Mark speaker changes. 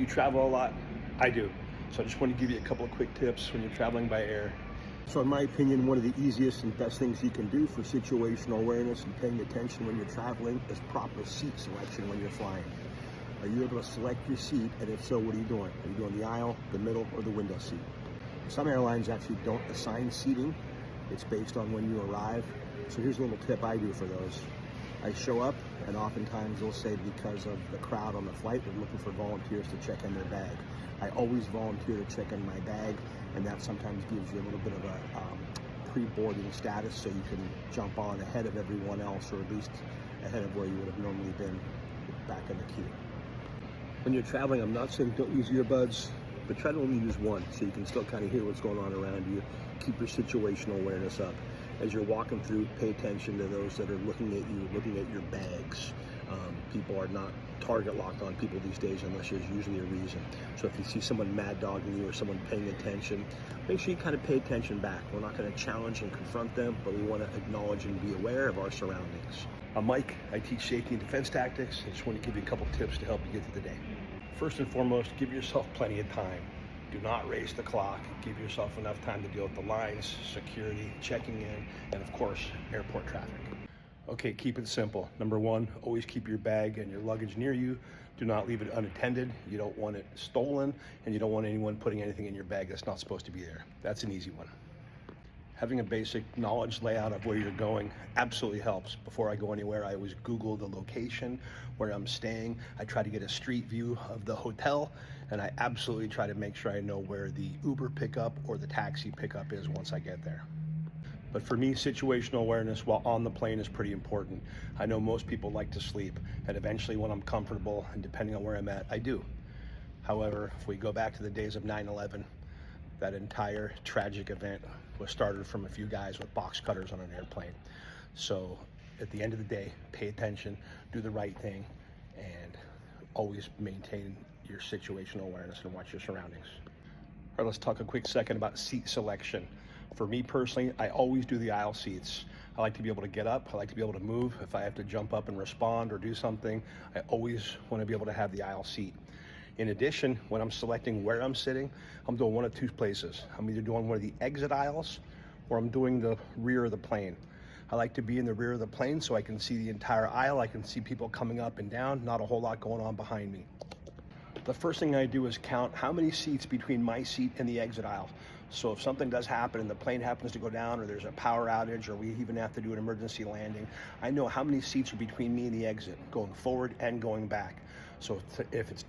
Speaker 1: Do you travel a lot? I do. So I just want to give you a couple of quick tips when you're traveling by air. So in my opinion, one of the easiest and best things you can do for situational awareness and paying attention when you're traveling is proper seat selection when you're flying. Are you able to select your seat? And if so, what are you doing? Are you doing the aisle, the middle, or the window seat? Some airlines actually don't assign seating. It's based on when you arrive. So here's a little tip I do for those. I show up, and oftentimes they'll say because of the crowd on the flight, they're looking for volunteers to check in their bag. I always volunteer to check in my bag, and that sometimes gives you a little bit of a pre-boarding status so you can jump on ahead of everyone else, or at least ahead of where you would have normally been back in the queue. When you're traveling, I'm not saying don't use earbuds, but try to only use one so you can still kind of hear what's going on around you. Keep your situational awareness up. As you're walking through, pay attention to those that are looking at you, looking at your bags. People are not target locked on people these days unless there's usually a reason. So if you see someone mad dogging you or someone paying attention, make sure you kind of pay attention back. We're not going to challenge and confront them, but we want to acknowledge and be aware of our surroundings. I'm Mike. I teach safety and defense tactics. I just want to give you a couple tips to help you get through the day. First and foremost, give yourself plenty of time. Do not race the clock. Give yourself enough time to deal with the lines, security, checking in, and of course, airport traffic. Okay, keep it simple. Number one, always keep your bag and your luggage near you. Do not leave it unattended. You don't want it stolen, and you don't want anyone putting anything in your bag that's not supposed to be there. That's an easy one. Having a basic knowledge layout of where you're going absolutely helps. Before I go anywhere, I always Google the location where I'm staying. I try to get a street view of the hotel, and I absolutely try to make sure I know where the Uber pickup or the taxi pickup is once I get there. But for me, situational awareness while on the plane is pretty important. I know most people like to sleep, and eventually when I'm comfortable and depending on where I'm at, I do. However, if we go back to the days of 9/11, that entire tragic event was started from a few guys with box cutters on an airplane. So at the end of the day, pay attention, do the right thing, and always maintain your situational awareness and watch your surroundings. All right, let's talk a quick second about seat selection. For me personally, I always do the aisle seats. I like to be able to get up. I like to be able to move. If I have to jump up and respond or do something, I always want to be able to have the aisle seat. In addition, when I'm selecting where I'm sitting, I'm doing one of two places. I'm either doing one of the exit aisles or I'm doing the rear of the plane. I like to be in the rear of the plane so I can see the entire aisle. I can see people coming up and down, not a whole lot going on behind me. The first thing I do is count how many seats between my seat and the exit aisle. So if something does happen and the plane happens to go down, or there's a power outage, or we even have to do an emergency landing, I know how many seats are between me and the exit, going forward and going back. So if it's